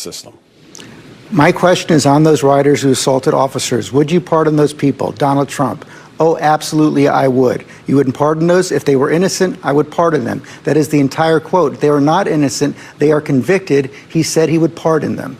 system. My question is on those riders who assaulted officers. Would you pardon those people? Donald Trump. Oh, absolutely, I would. You wouldn't pardon those? If they were innocent, I would pardon them. That is the entire quote. They are not innocent. They are convicted. He said he would pardon them.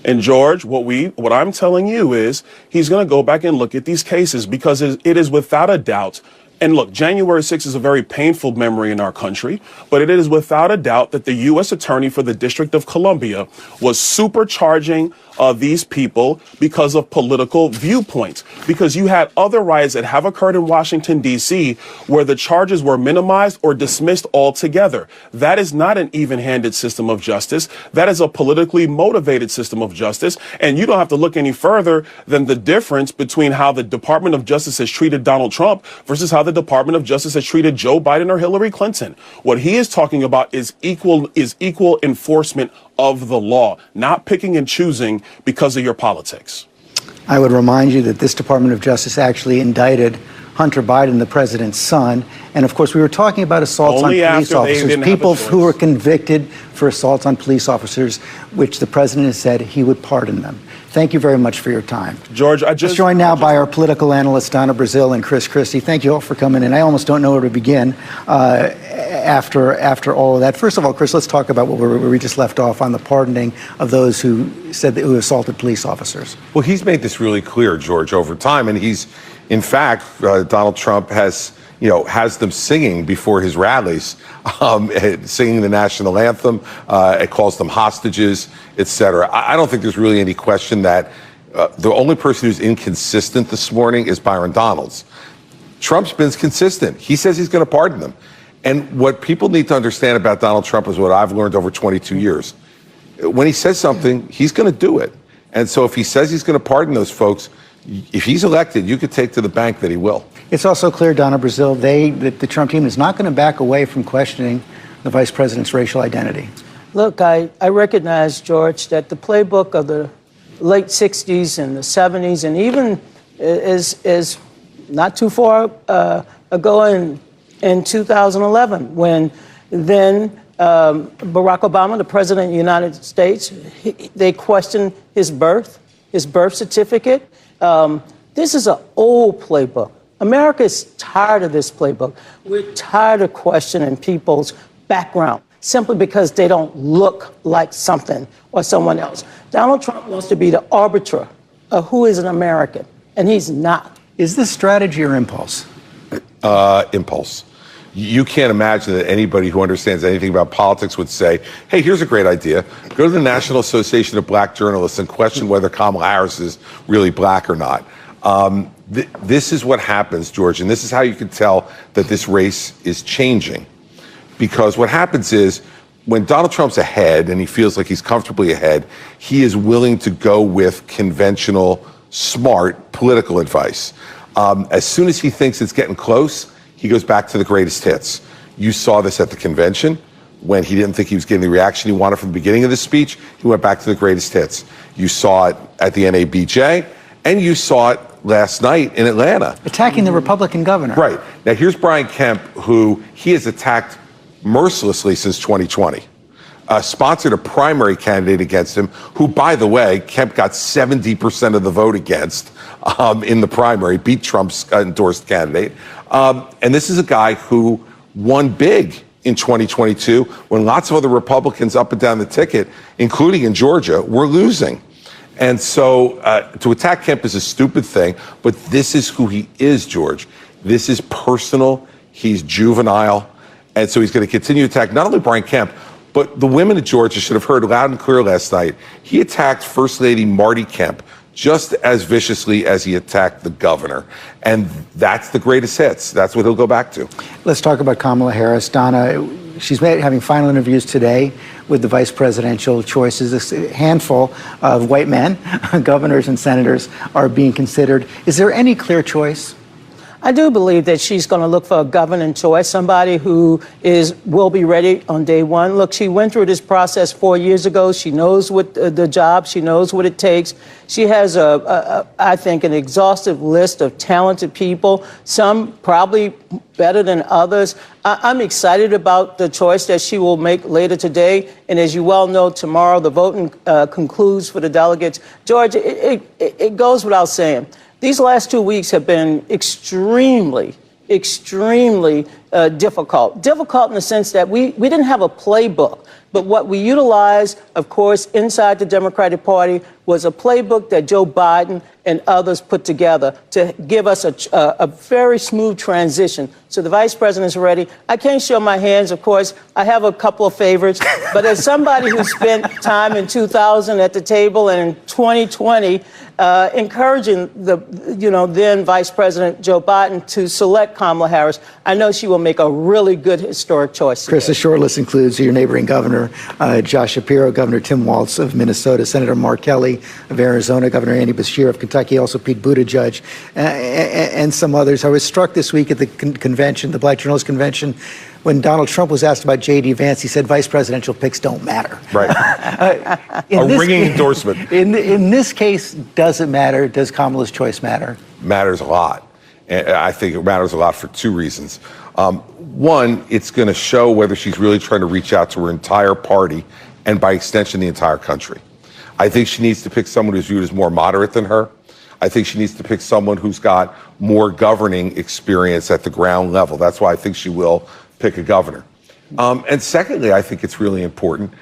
And George, what I'm telling you is he's going to go back and look at these cases because it is without a doubt. And look, January 6th is a very painful memory in our country, but it is without a doubt that the U.S. Attorney for the District of Columbia was supercharging these people because of political viewpoints, because you had other riots that have occurred in Washington, D.C., where the charges were minimized or dismissed altogether. That is not an even-handed system of justice. That is a politically motivated system of justice. And you don't have to look any further than the difference between how the Department of Justice has treated Donald Trump versus how the Department of Justice has treated Joe Biden or Hillary Clinton. What he is talking about is equal enforcement of the law, not picking and choosing because of your politics. I would remind you that this Department of Justice actually indicted Hunter Biden, the president's son. And of course, we were talking about assaults on police officers, people who were convicted for assaults on police officers, which the president has said he would pardon them. Thank you very much for your time. George, joined now by our political analysts, Donna Brazile and Chris Christie. Thank you all for coming in. I almost don't know where to begin after all of that. First of all, Chris, let's talk about where we just left off on the pardoning of those who assaulted police officers. Well, he's made this really clear, George, over time, and he's, in fact, Donald Trump has them singing before his rallies, singing the national anthem. It calls them hostages, etc. I don't think there's really any question that the only person who's inconsistent this morning is Byron Donalds. Trump's been consistent. He says he's going to pardon them. And what people need to understand about Donald Trump is what I've learned over 22 years. When he says something, he's going to do it. And so if he says he's going to pardon those folks, if he's elected, you could take to the bank that he will. It's also clear, Donna Brazile, that the Trump team is not going to back away from questioning the vice president's racial identity. Look, I recognize, George, that the playbook of the late 60s and the 70s and even is not too far ago in 2011 when then Barack Obama, the president of the United States, they questioned his birth certificate. This is an old playbook. America is tired of this playbook. We're tired of questioning people's background simply because they don't look like something or someone else. Donald Trump wants to be the arbiter of who is an American, and he's not. Is this strategy or impulse? Impulse. You can't imagine that anybody who understands anything about politics would say, hey, here's a great idea. Go to the National Association of Black Journalists and question whether Kamala Harris is really black or not. This is what happens, George, and this is how you can tell that this race is changing. Because what happens is when Donald Trump's ahead and he feels like he's comfortably ahead, he is willing to go with conventional, smart political advice. As soon as he thinks it's getting close, he goes back to the greatest hits. You saw this at the convention when he didn't think he was getting the reaction he wanted from the beginning of the speech. He went back to the greatest hits. You saw it at the NABJ, and you saw it last night in Atlanta. Attacking the Republican governor. Right. Now, here's Brian Kemp, who he has attacked mercilessly since 2020. Sponsored a primary candidate against him, who, by the way, Kemp got 70% of the vote against in the primary, beat Trump's endorsed candidate. And this is a guy who won big in 2022 when lots of other Republicans up and down the ticket, including in Georgia, were losing. And so to attack Kemp is a stupid thing, but this is who he is, George. This is personal. He's juvenile. And so he's going to continue to attack not only Brian Kemp, but the women of Georgia should have heard loud and clear last night. He attacked First Lady Marty Kemp just as viciously as he attacked the governor. And that's the greatest hits. That's what he'll go back to. Let's talk about Kamala Harris. Donna, she's having final interviews today with the vice presidential choices. A handful of white men, governors and senators, are being considered. Is there any clear choice? I do believe that she's going to look for a governing choice, somebody who will be ready on day one. Look, she went through this process 4 years ago. She knows what the job, she knows what it takes. She has, I think, an exhaustive list of talented people, some probably better than others. I'm excited about the choice that she will make later today. And as you well know, tomorrow the voting concludes for the delegates. George, it goes without saying, these last 2 weeks have been extremely difficult. Difficult in the sense that we didn't have a playbook. But what we utilized, of course, inside the Democratic Party was a playbook that Joe Biden and others put together to give us a very smooth transition. So the vice president's ready. I can't show my hands, of course. I have a couple of favorites. But as somebody who spent time in 2000 at the table and in 2020 encouraging the then Vice President Joe Biden to select Kamala Harris, I know she will make a really good historic choice. Chris, the shortlist includes your neighboring governor, Josh Shapiro, Governor Tim Walz of Minnesota, Senator Mark Kelly of Arizona, Governor Andy Beshear of Kentucky, also Pete Buttigieg, and some others. I was struck this week at the convention, the Black Journalist Convention, when Donald Trump was asked about J.D. Vance. He said vice presidential picks don't matter. Right. A ringing endorsement. In this case, does it matter? Does Kamala's choice matter? Matters a lot. And I think it matters a lot for two reasons. One, it's going to show whether she's really trying to reach out to her entire party and, by extension, the entire country. I think she needs to pick someone who's viewed as more moderate than her. I think she needs to pick someone who's got more governing experience at the ground level. That's why I think she will pick a governor. And secondly, I think it's really important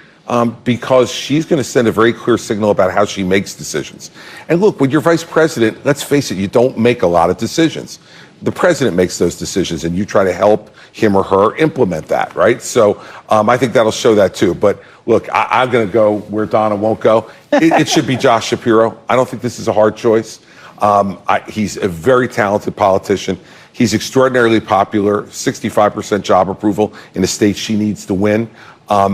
because she's going to send a very clear signal about how she makes decisions. And look, when you're vice president, let's face it, you don't make a lot of decisions. The president makes those decisions, and you try to help him or her implement that, right? So I think that'll show that too. But look, I'm going to go where Donna won't go. It should be Josh Shapiro. I don't think this is a hard choice. He's a very talented politician. He's extraordinarily popular, 65% job approval in a state she needs to win.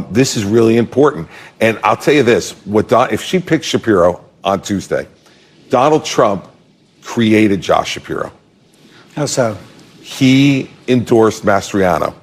This is really important. And I'll tell you this, if she picks Shapiro on Tuesday, Donald Trump created Josh Shapiro. How so? He endorsed Mastriano,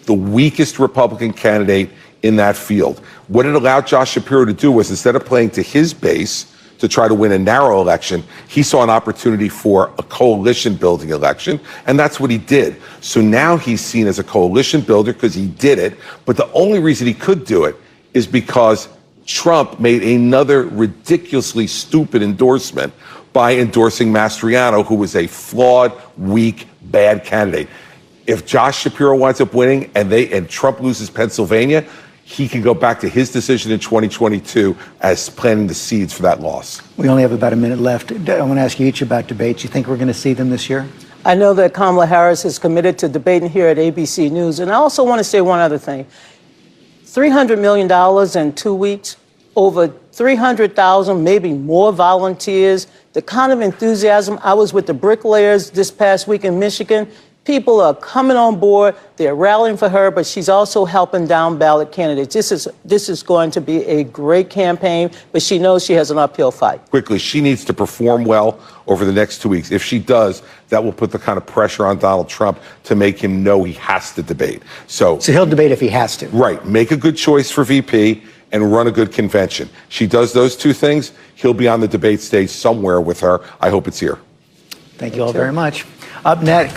the weakest Republican candidate in that field. What it allowed Josh Shapiro to do was, instead of playing to his base to try to win a narrow election, he saw an opportunity for a coalition building election, and that's what he did. So now he's seen as a coalition builder because he did it, but the only reason he could do it is because Trump made another ridiculously stupid endorsement by endorsing Mastriano, who was a flawed, weak, bad candidate. If Josh Shapiro winds up winning and Trump loses Pennsylvania, he can go back to his decision in 2022 as planting the seeds for that loss. We only have about a minute left. I want to ask you each about debates. You think we're going to see them this year? I know that Kamala Harris is committed to debating here at ABC News. And I also want to say one other thing. $300 million in 2 weeks, over 300,000, maybe more volunteers, the kind of enthusiasm. I was with the bricklayers this past week in Michigan. People are coming on board. They're rallying for her, but she's also helping down ballot candidates. This is going to be a great campaign, but she knows she has an uphill fight. Quickly, she needs to perform well over the next 2 weeks. If she does, that will put the kind of pressure on Donald Trump to make him know he has to debate. So he'll debate if he has to. Right. Make a good choice for VP and run a good convention. She does those two things, he'll be on the debate stage somewhere with her. I hope it's here. Thank you all very much. Up next.